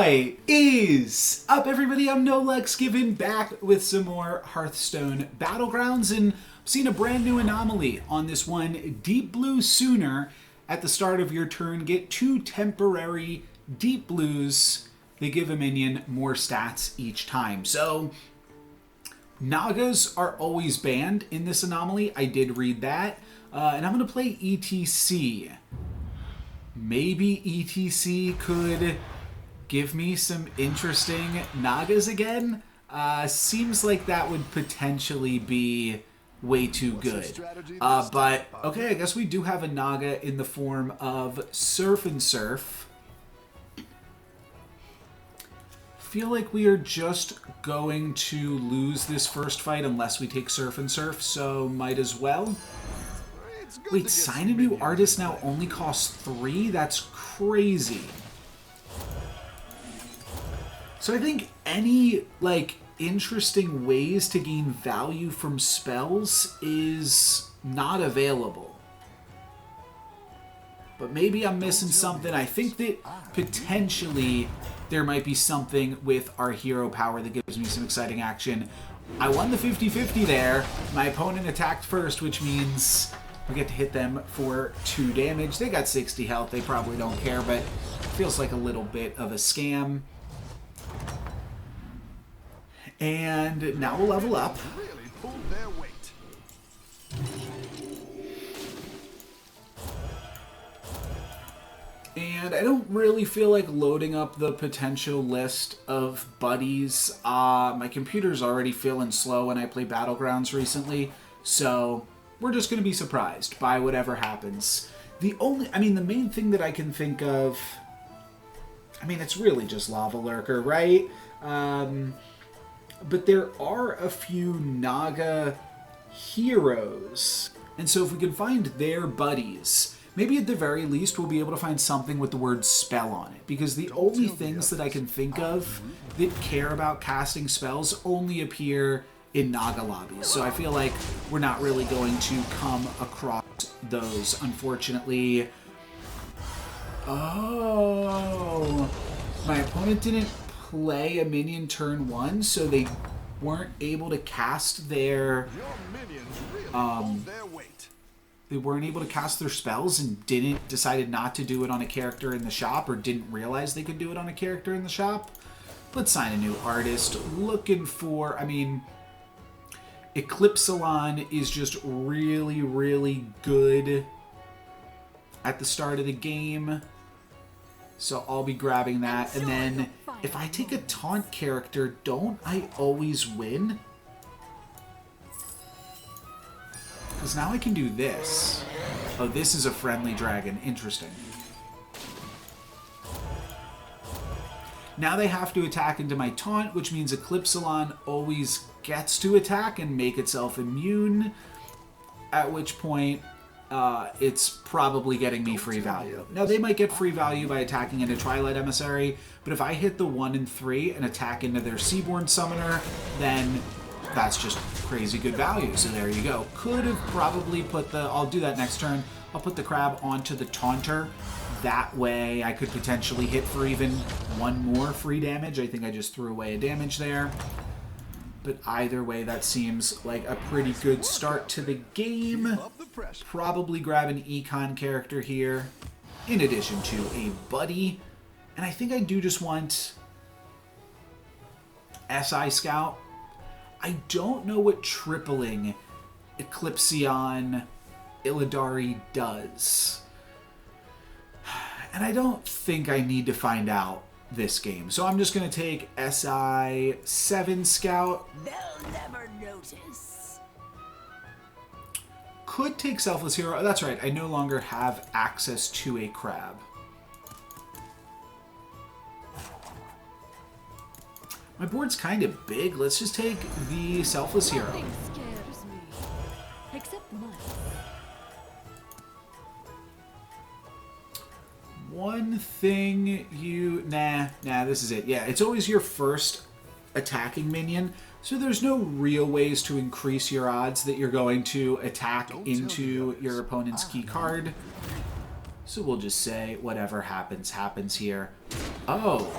What is up, everybody? I'm NoLex, giving back with some more Hearthstone Battlegrounds, and I've seen a brand new anomaly on this one. Deep Blue Sooner. At the start of your turn, get 2 temporary Deep Blues. They give a minion more stats each time. So, Nagas are always banned in this anomaly. I did read that. And I'm going to play ETC. Maybe ETC could give me some interesting Nagas again. Seems like that would potentially be way too good. But, okay, I guess we do have a Naga in the form of Surf and Surf. Feel like we are just going to lose this first fight unless we take Surf and Surf, so might as well. Wait, sign a new artist now only costs 3? That's crazy. So I think any, like, interesting ways to gain value from spells is not available. But maybe I'm missing something. I think that potentially there might be something with our hero power that gives me some exciting action. I won the 50-50 there. My opponent attacked first, which means we get to hit them for 2 damage. They got 60 health. They probably don't care, but it feels like a little bit of a scam. And now we'll level up. And I don't really feel like loading up the potential list of buddies. My computer's already feeling slow when I play Battlegrounds recently, so we're just going to be surprised by whatever happens. The main thing that I can think of, it's really just Lava Lurker, right? But there are a few Naga heroes. And so if we can find their buddies, maybe at the very least we'll be able to find something with the word spell on it. Because the only things that I can think of that care about casting spells only appear in Naga lobbies. So I feel like we're not really going to come across those, unfortunately. Oh, my opponent didn't play a minion turn 1, so they weren't able to cast their they weren't able to cast their spells and decided not to do it on a character in the shop, or didn't realize they could do it on a character in the shop. Let's sign a new artist. Looking for, Eclipsalon is just really, really good at the start of the game. So I'll be grabbing that. And then if I take a taunt character, don't I always win? Because now I can do this. Oh, this is a friendly dragon. Interesting. Now they have to attack into my taunt, which means Eclipsalon always gets to attack and make itself immune. At which point, it's probably getting me free value. Now, they might get free value by attacking into Twilight Emissary, but if I hit the 1 and 3 and attack into their Seaborn Summoner, then that's just crazy good value. So there you go. Could have probably put the... I'll do that next turn. I'll put the crab onto the Taunter. That way I could potentially hit for even 1 more free damage. I think I just threw away a damage there. But either way, that seems like a pretty good start to the game. Probably grab an Econ character here, in addition to a buddy. And I think I do just want SI Scout. I don't know what tripling Eclipsion Illidari does. And I don't think I need to find out this game. So I'm just going to take SI 7 Scout. They'll never notice. Could take Selfless Hero. That's right, I no longer have access to a crab. My board's kind of big. Let's just take the Selfless Hero. Nothing scares me, except mine. One thing you... Nah, this is it. Yeah, it's always your first attacking minion, so there's no real ways to increase your odds that you're going to attack into your opponent's key card. So we'll just say whatever happens, happens here. Oh,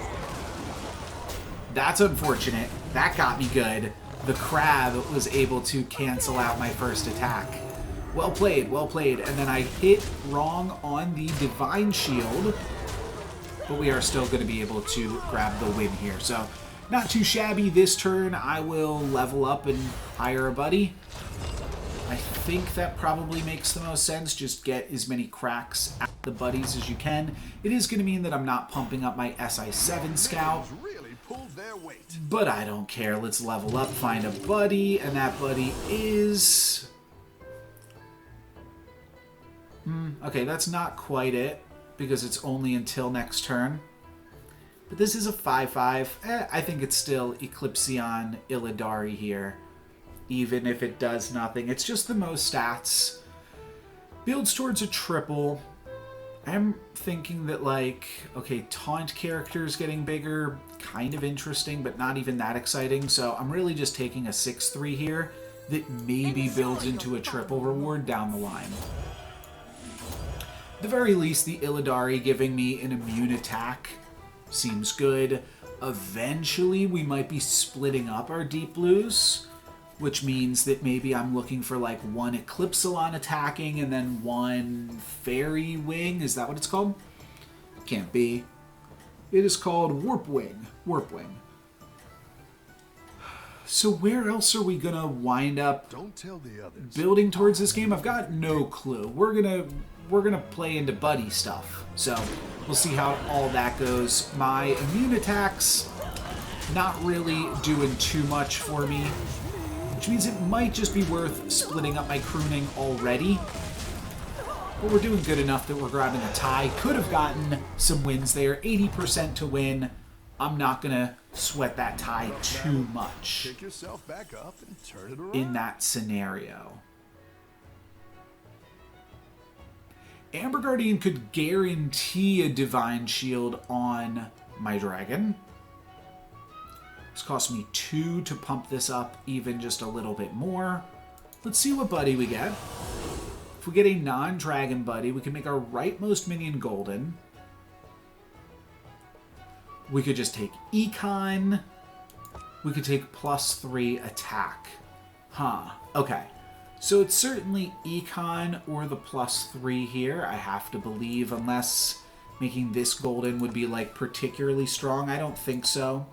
That's unfortunate. That got me good. The crab was able to cancel out my first attack. Well played, well played. And then I hit wrong on the Divine Shield, but we are still going to be able to grab the win here. So, not too shabby this turn. I will level up and hire a buddy. I think that probably makes the most sense. Just get as many cracks at the buddies as you can. It is going to mean that I'm not pumping up my SI7 scout, but I don't care. Let's level up, find a buddy, and that buddy is... okay, that's not quite it, because it's only until next turn. But this is a 5/5. I think it's still Eclipsion Illidari here. Even if it does nothing. It's just the most stats. Builds towards a triple. I'm thinking that, like, okay, taunt characters getting bigger, kind of interesting, but not even that exciting. So I'm really just taking a 6/3 here that maybe builds into a triple reward down the line. At the very least, the Illidari giving me an immune attack seems good. Eventually, we might be splitting up our deep blues, which means that maybe I'm looking for like one Eclipsilon attacking and then one Fairy Wing. Is that what it's called? Can't be. It is called Warp Wing. Warp Wing. So where else are we gonna wind up building towards this game? I've got no clue. We're gonna play into buddy stuff. So we'll see how all that goes. My immune attacks not really doing too much for me, which means it might just be worth splitting up my crooning already. But we're doing good enough that we're grabbing a tie. Could have gotten some wins there. 80% to win. I'm not going to sweat that tie too much Pick yourself back up and turn it around. in that scenario. Amber Guardian could guarantee a Divine Shield on my dragon. This cost me 2 to pump this up even just a little bit more. Let's see what buddy we get. If we get a non-dragon buddy, we can make our rightmost minion golden. We could just take Econ. We could take +3 attack. Huh. Okay. So it's certainly Econ or the +3 here, I have to believe, unless making this golden would be like particularly strong. I don't think so.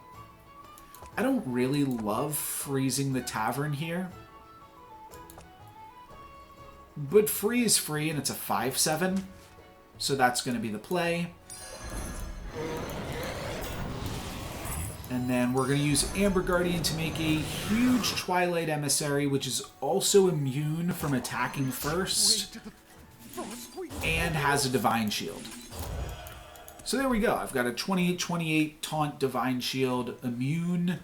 I don't really love freezing the tavern here. But free is free, and it's a 5/7. So that's going to be the play. And then we're going to use Amber Guardian to make a huge Twilight Emissary, which is also immune from attacking first, and has a Divine Shield. So there we go. I've got a 28/28 Taunt Divine Shield, immune,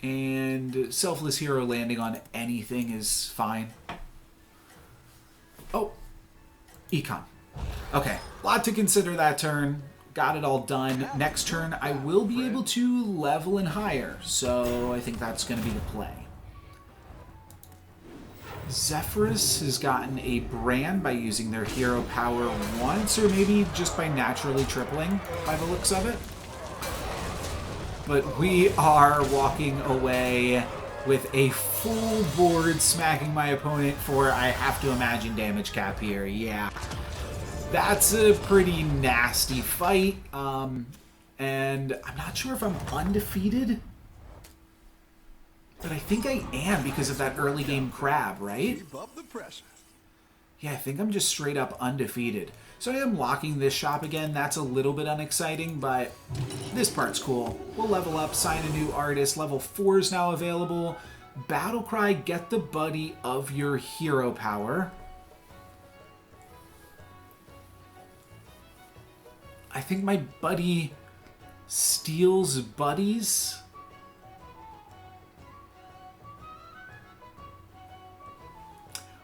and Selfless Hero landing on anything is fine. Oh, Econ. Okay, lot to consider that turn. Got it all done. Next turn, I will be able to level and hire, so I think that's going to be the play. Zephyrus has gotten a brand by using their hero power once, or maybe just by naturally tripling, by the looks of it. But we are walking away with a full board, smacking my opponent for, I have to imagine, damage cap here. Yeah. That's a pretty nasty fight, and I'm not sure if I'm undefeated, but I think I am because of that early game crab, right? Keep up the pressure. Yeah, I think I'm just straight up undefeated. So I am locking this shop again. That's a little bit unexciting, but this part's cool. We'll level up, sign a new artist. Level 4 is now available. Battlecry, get the buddy of your hero power. I think my buddy steals buddies.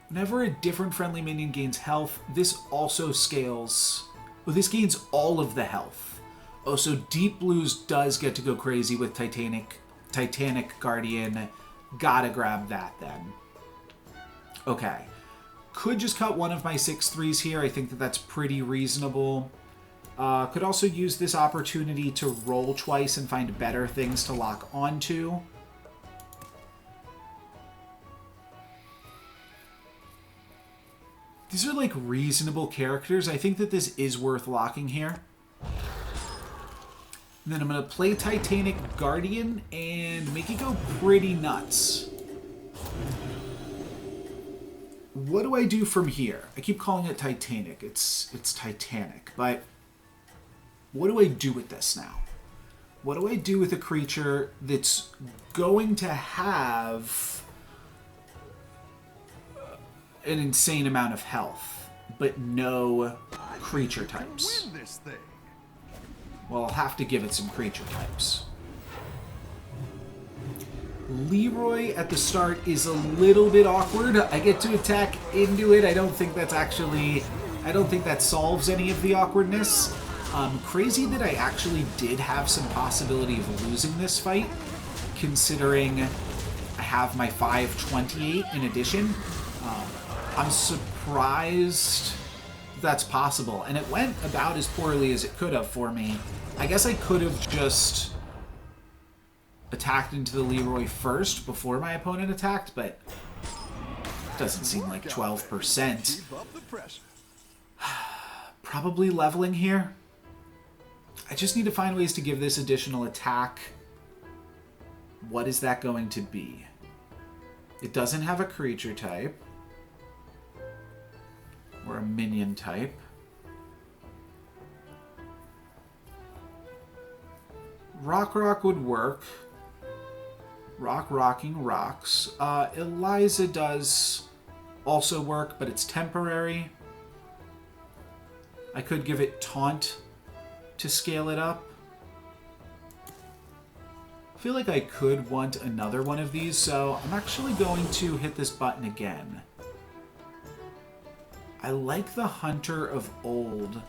Whenever a different friendly minion gains health, this also scales. Well, this gains all of the health. Oh, so Deep Blues does get to go crazy with Titanic Guardian. Gotta grab that then. Okay. Could just cut one of my 6/3s here. I think that that's pretty reasonable. Could also use this opportunity to roll twice and find better things to lock onto. These are like reasonable characters. I think that this is worth locking here. And then I'm going to play Titanic Guardian and make it go pretty nuts. What do I do from here? I keep calling it Titanic. It's Titanic. But what do I do with this now? What do I do with a creature that's going to have an insane amount of health, but no creature types? Win this thing. Well, I'll have to give it some creature types. Leroy at the start is a little bit awkward. I get to attack into it. I don't think that solves any of the awkwardness. Crazy that I actually did have some possibility of losing this fight, considering I have my 528 in addition. I'm surprised that's possible, and it went about as poorly as it could have for me. I guess I could have just attacked into the Leroy first before my opponent attacked, but it doesn't seem like 12%. Keep up the pressure. Probably leveling here. I just need to find ways to give this additional attack. What is that going to be? It doesn't have a creature type. Or a minion type. Rock would work. Rocking rocks. Eliza does also work, but it's temporary. I could give it Taunt to scale it up. I feel like I could want another one of these, so I'm actually going to hit this button again. I like the Hunter of Old,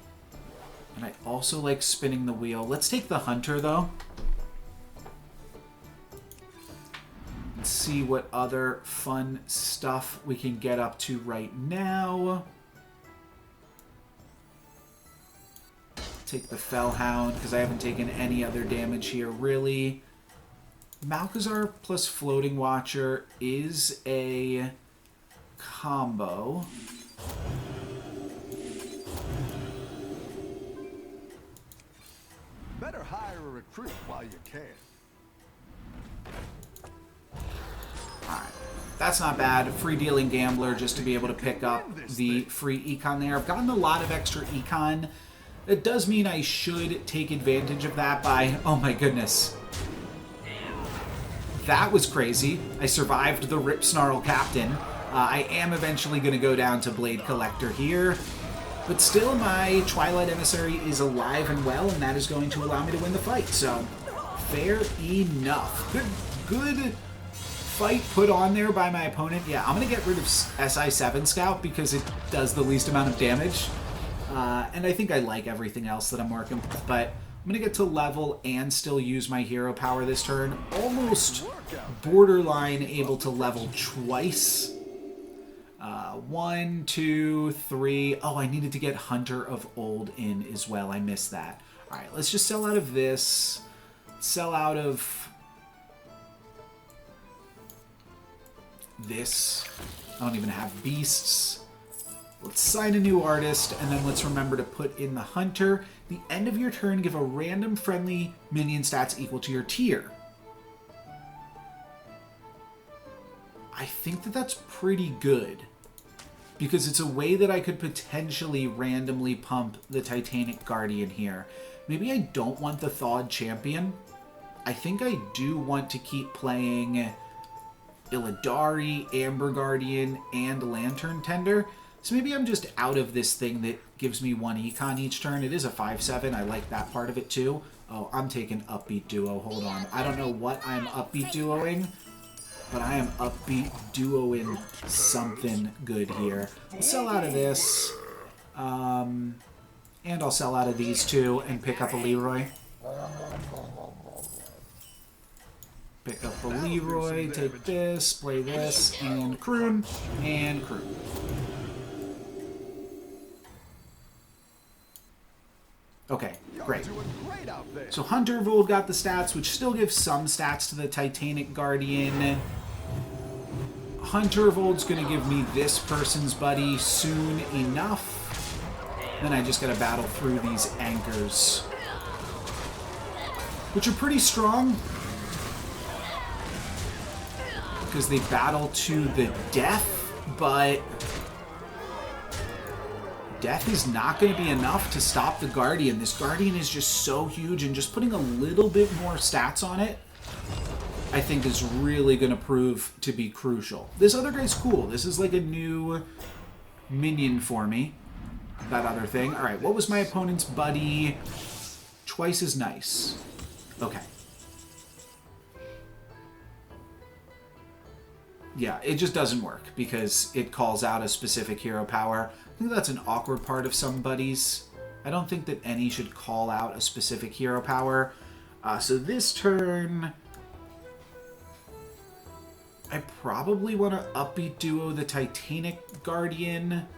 and I also like spinning the wheel. Let's take the Hunter, though. And see what other fun stuff we can get up to right now. Take the Fellhound, because I haven't taken any other damage here, really. Malchezaar plus Floating Watcher is a combo. Better hire a recruit while you can. Alright, that's not bad. Free dealing gambler just to be able to pick up the free econ there. I've gotten a lot of extra econ. It does mean I should take advantage of that by... Oh my goodness. That was crazy. I survived the Rip Snarl Captain. I am eventually going to go down to Blade Collector here. But still, my Twilight Emissary is alive and well, and that is going to allow me to win the fight. So, fair enough. Good fight put on there by my opponent. Yeah, I'm going to get rid of SI7 Scout because it does the least amount of damage. And I think I like everything else that I'm working with. But I'm going to get to level and still use my hero power this turn. Almost borderline able to level twice. 1, 2, 3. Oh, I needed to get Hunter of Old in as well. I missed that. All right, let's just sell out of this. Sell out of this. I don't even have beasts. Let's sign a new artist, and then let's remember to put in the Hunter. The end of your turn, give a random friendly minion stats equal to your tier. I think that that's pretty good, because it's a way that I could potentially randomly pump the Titanic Guardian here. Maybe I don't want the Thawed Champion. I think I do want to keep playing Illidari, Amber Guardian, and Lantern Tender. So maybe I'm just out of this thing that gives me 1 econ each turn. It is a 5/7. I like that part of it too. Oh, I'm taking Upbeat Duo. Hold on. I don't know what I'm Upbeat Duoing, but I am Upbeat Duoing something good here. I'll sell out of this. And I'll sell out of these two and pick up a Leroy. Pick up a Leroy, take this, play this, and croon, and croon. Okay, great. Doing great out there. So Hunter of Old got the stats, which still gives some stats to the Titanic Guardian. Hunter of Old's going to give me this person's buddy soon enough. Then I just got to battle through these anchors, which are pretty strong because they battle to the death, but death is not going to be enough to stop the Guardian. This Guardian is just so huge, and just putting a little bit more stats on it, I think, is really going to prove to be crucial. This other guy's cool. This is like a new minion for me. That other thing. All right, what was my opponent's buddy? Twice as nice. Okay. Yeah, it just doesn't work because it calls out a specific hero power. I think that's an awkward part of some buddies. I don't think that any should call out a specific hero power. So this turn, I probably want to upbeat duo the Titanic Guardian.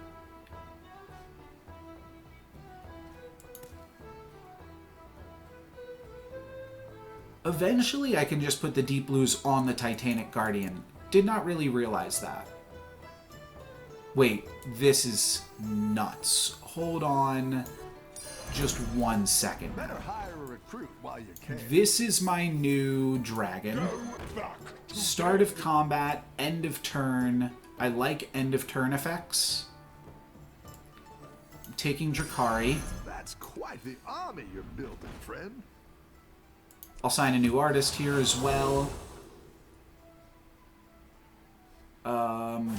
Eventually, I can just put the Deep Blues on the Titanic Guardian. Did not really realize that. Wait, this is nuts. Hold on just 1 second. Better hire a recruit while you can. This is my new dragon. Start of combat, end of turn. I like end of turn effects. I'm taking Drakari. That's quite the army you're building, friend. I'll sign a new artist here as well.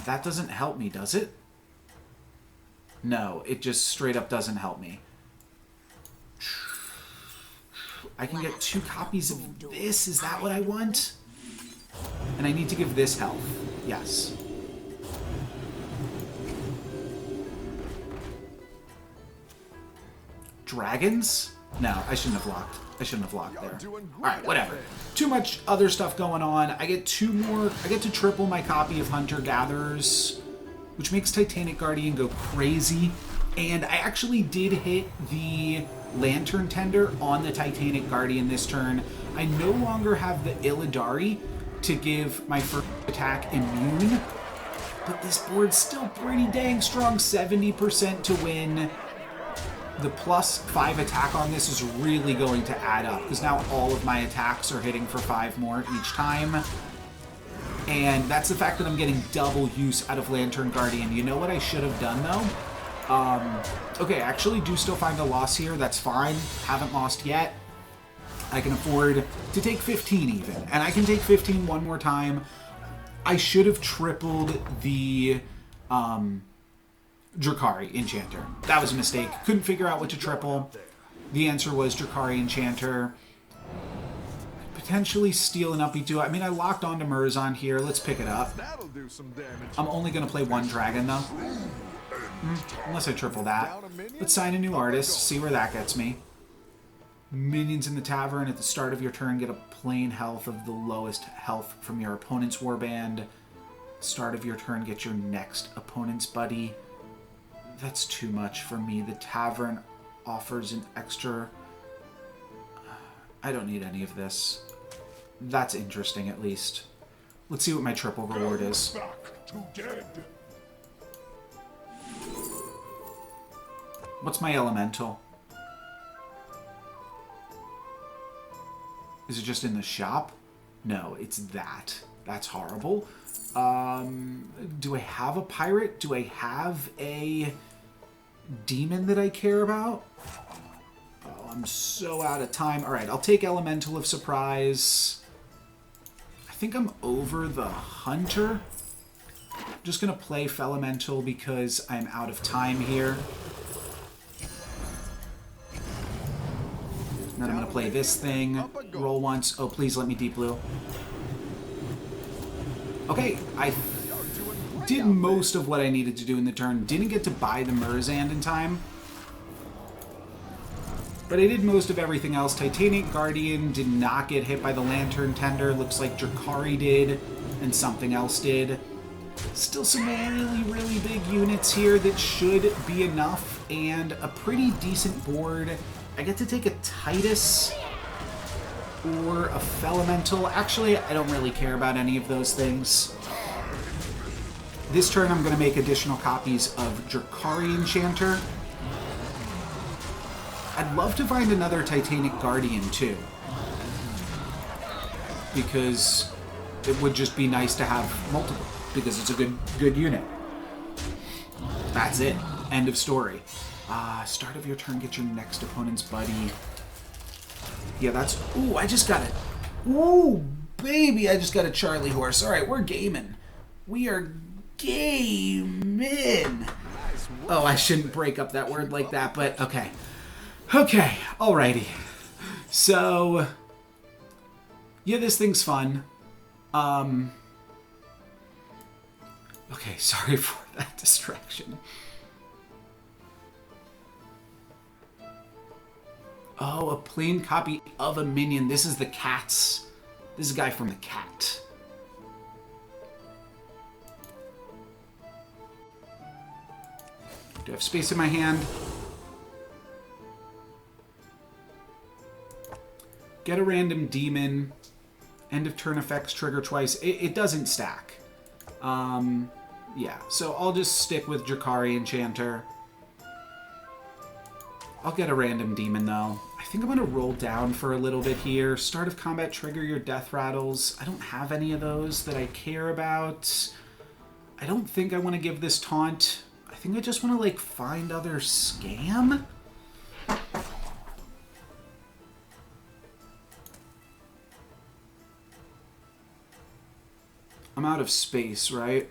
That doesn't help me, does it? No, it just straight up doesn't help me. I can get 2 copies of this. Is that what I want? And I need to give this health. Yes. Dragons? No, I shouldn't have locked. I shouldn't have locked there. Alright, whatever. Too much other stuff going on. I get 2 more. I get to triple my copy of Hunter Gatherers, which makes Titanic Guardian go crazy. And I actually did hit the Lantern Tender on the Titanic Guardian this turn. I no longer have the Illidari to give my first attack immune, but this board's still pretty dang strong. 70% to win. The +5 attack on this is really going to add up because now all of my attacks are hitting for 5 more each time. And that's the fact that I'm getting double use out of Lantern Guardian. You know what I should have done, though? Okay, I actually do still find a loss here. That's fine. Haven't lost yet. I can afford to take 15 even. And I can take 15 one more time. I should have tripled the Drakari Enchanter. That was a mistake. Couldn't figure out what to triple. The answer was Drakari Enchanter. Potentially steal an upbeat duo. I mean, I locked onto Murzon here. Let's pick it up. That'll do some damage. I'm only going to play 1 dragon, though. Unless I triple that. Let's sign a new artist. See where that gets me. Minions in the tavern. At the start of your turn, get a plain health of the lowest health from your opponent's warband. Start of your turn, get your next opponent's buddy. That's too much for me. The tavern offers an extra... I don't need any of this. That's interesting, at least. Let's see what my triple reward is. What's my elemental? Is it just in the shop? No, it's that. That's horrible. Do I have a pirate? Do I have a demon that I care about? Oh, I'm so out of time. All right, I'll take Elemental of Surprise. I think I'm over the Hunter. I'm just going to play Felemental because I'm out of time here. And then I'm going to play this thing. Roll once. Oh, please let me Deep Blue. Okay, I did most of what I needed to do in the turn. Didn't get to buy the Murzand in time. But I did most of everything else. Titanic Guardian did not get hit by the Lantern Tender. Looks like Drakari did, and something else did. Still some really, really big units here that should be enough, and a pretty decent board I get to take a Titus or a Felemental. Actually, I don't really care about any of those things. This turn, I'm going to make additional copies of Drakari Enchanter. I'd love to find another Titanic Guardian, too. Because it would just be nice to have multiple, because it's a good unit. That's it. End of story. Start of your turn, get your next opponent's buddy. Yeah, that's... Ooh, I just got it. Ooh, baby, I just got a Charlie horse. All right, we're gaming. We are gaming. Oh, I shouldn't break up that word like that, but okay. Okay, alrighty. So, yeah, this thing's fun. Okay, sorry for that distraction. Oh, a plain copy of a minion. This is the Cats. This is a guy from the Cat. Do I have space in my hand? Get a random demon. End of turn effects trigger twice. It doesn't stack. Yeah, so I'll just stick with Drakari Enchanter. I'll get a random demon, though. I think I'm going to roll down for a little bit here. Start of combat, trigger your death rattles. I don't have any of those that I care about. I don't think I want to give this taunt. I think I just want to, like, find other scam. I'm out of space, right?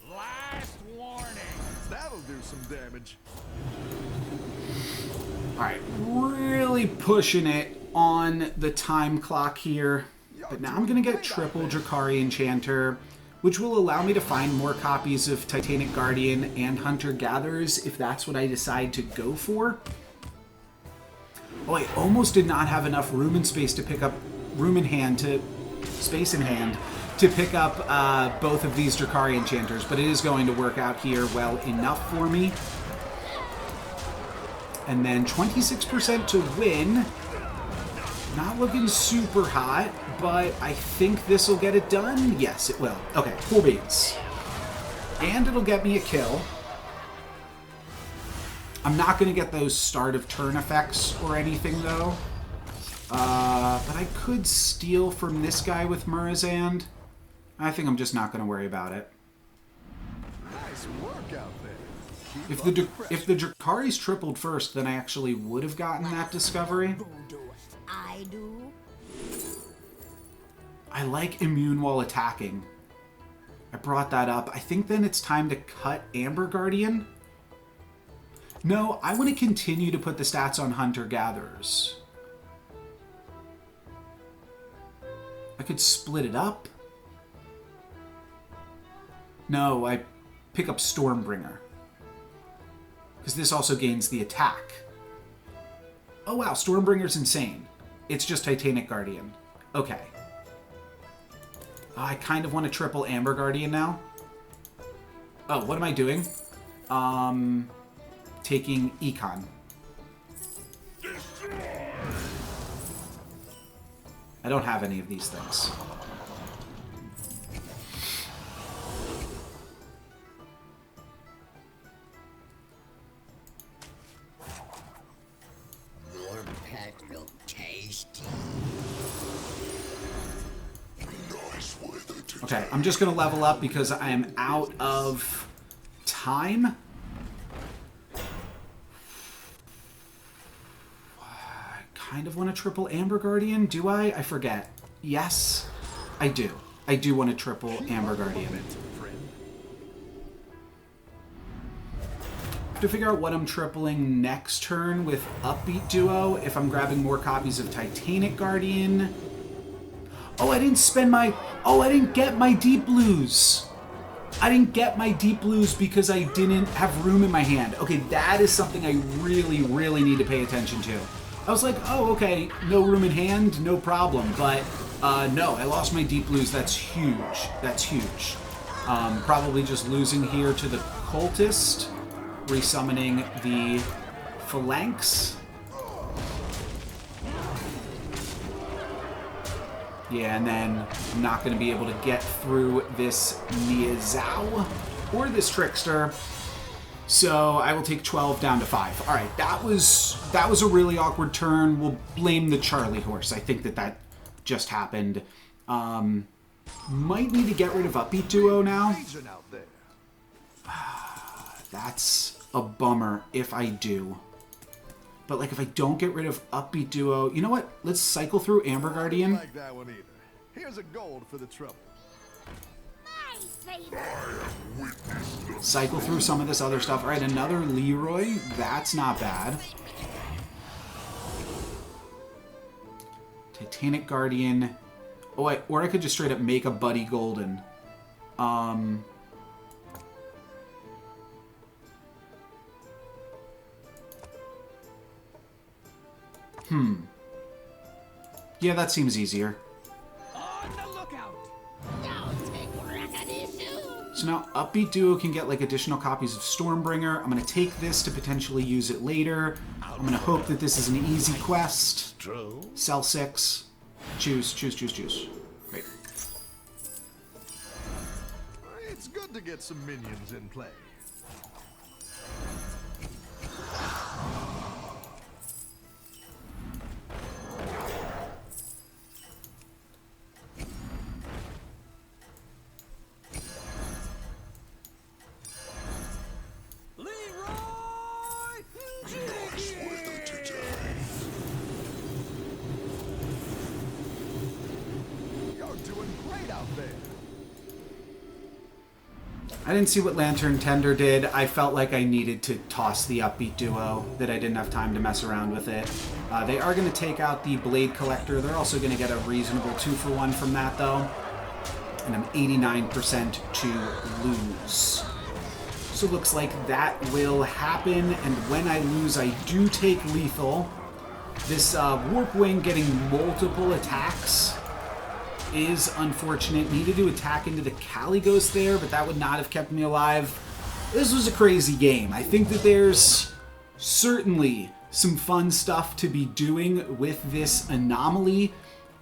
Last warning. That'll do some damage. Alright, really pushing it on the time clock here. But now I'm going to get triple Drakari Enchanter, which will allow me to find more copies of Titanic Guardian and Hunter Gatherers if that's what I decide to go for. Oh, I almost did not have enough room and space to pick up space in hand to pick up both of these Drakari Enchanters, but it is going to work out here well enough for me. And then 26% to win. Not looking super hot, but I think this will get it done. Yes, it will. Okay, cool beans. And it'll get me a kill. I'm not going to get those start of turn effects or anything, though. But I could steal from this guy with Murazand. I think I'm just not going to worry about it. Nice work out there. If the Drakari's tripled first, then I actually would have gotten that discovery. I do. I like immune while attacking. I brought that up. I think then it's time to cut Amber Guardian. No, I want to continue to put the stats on Hunter Gatherers. I could split it up. No, I pick up Stormbringer. Because this also gains the attack. Oh wow, Stormbringer's insane. It's just Titanic Guardian. Okay. I kind of want to triple Amber Guardian now. Oh, what am I doing? Taking Econ. I don't have any of these things. Your pet look tasty. Okay, I'm just going to level up because I am out of time. I kind of want to triple Amber Guardian. Do I? I forget. Yes, I do. I do want to triple Amber Guardian. To figure out what I'm tripling next turn with Upbeat Duo, if I'm grabbing more copies of Titanic Guardian. Oh, I didn't spend my... Oh, I didn't get my Deep Blues. I didn't get my Deep Blues because I didn't have room in my hand. Okay, that is something I really, really need to pay attention to. I was like, oh, okay, no room in hand, no problem. But, no, I lost my Deep Blues. That's huge. That's huge. Probably just losing here to the cultist, resummoning the phalanx. Yeah, and then I'm not going to be able to get through this Niazao or this Trickster. So I will take 12 down to 5. All right, that was a really awkward turn. We'll blame the Charlie horse. I think that just happened. Might need to get rid of Upbeat Duo now. That's a bummer if I do. But like if I don't get rid of Upbeat Duo, you know what? Let's cycle through Amber Guardian. I don't like that one either. Here's a gold for the trouble. My favorite. Cycle through some of this other stuff. All right, another Leroy. That's not bad. Titanic Guardian. Oh, or I could just straight up make a Buddy Golden. Yeah, that seems easier. On the lookout. Don't take recognition. So now Upbeat Duo can get like additional copies of Stormbringer. I'm going to take this to potentially use it later. I'm going to hope that this is an easy quest. True. Sell 6. Choose. Great. It's good to get some minions in play. Leroy You're doing great out there. I didn't see what Lantern Tender did. I felt like I needed to toss the Upbeat Duo, that I didn't have time to mess around with it. They are going to take out the Blade Collector. They're also going to get a reasonable 2-for-1 from that, though. And I'm 89% to lose. So it looks like that will happen, and when I lose, I do take lethal. This Warp Wing getting multiple attacks is unfortunate. Needed to attack into the Caligos there, but that would not have kept me alive. This was a crazy game. I think that there's certainly some fun stuff to be doing with this anomaly.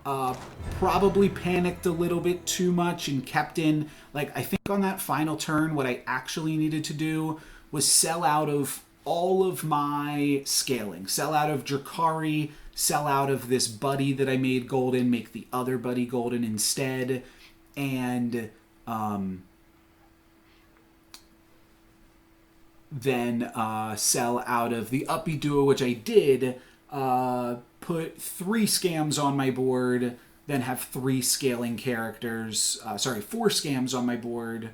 Probably panicked a little bit too much and kept in, like, I think on that final turn, what I actually needed to do was sell out of all of my scaling. Sell out of Drakari, sell out of this Buddy that I made golden, make the other Buddy golden instead, and then sell out of the Upbeat Duo, which I did, put 3 scams on my board, then have 3 scaling characters, 4 scams on my board,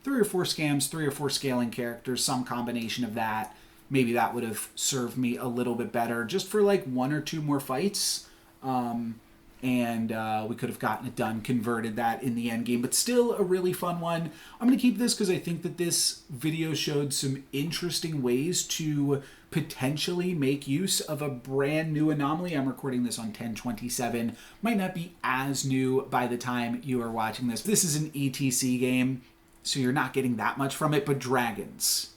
3 or 4 scams, 3 or 4 scaling characters, some combination of that. Maybe that would have served me a little bit better, just for like 1 or 2 more fights, and we could have gotten it done, converted that in the end game, but still a really fun one. I'm going to keep this because I think that this video showed some interesting ways to potentially make use of a brand new anomaly. I'm recording this on 10/27. Might not be as new by the time you are watching this. This is an ETC game, so you're not getting that much from it, but dragons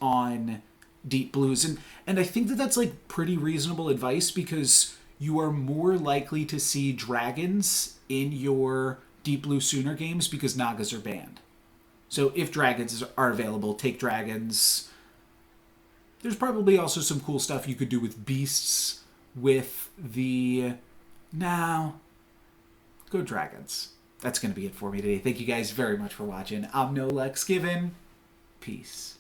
on Deep Blues. And I think that that's like pretty reasonable advice, because you are more likely to see dragons in your Deep Blue Sooner games because Nagas are banned. So if dragons are available, take dragons. There's probably also some cool stuff you could do with beasts with the... No. Go dragons. That's going to be it for me today. Thank you guys very much for watching. I'm No Lex Given. Peace.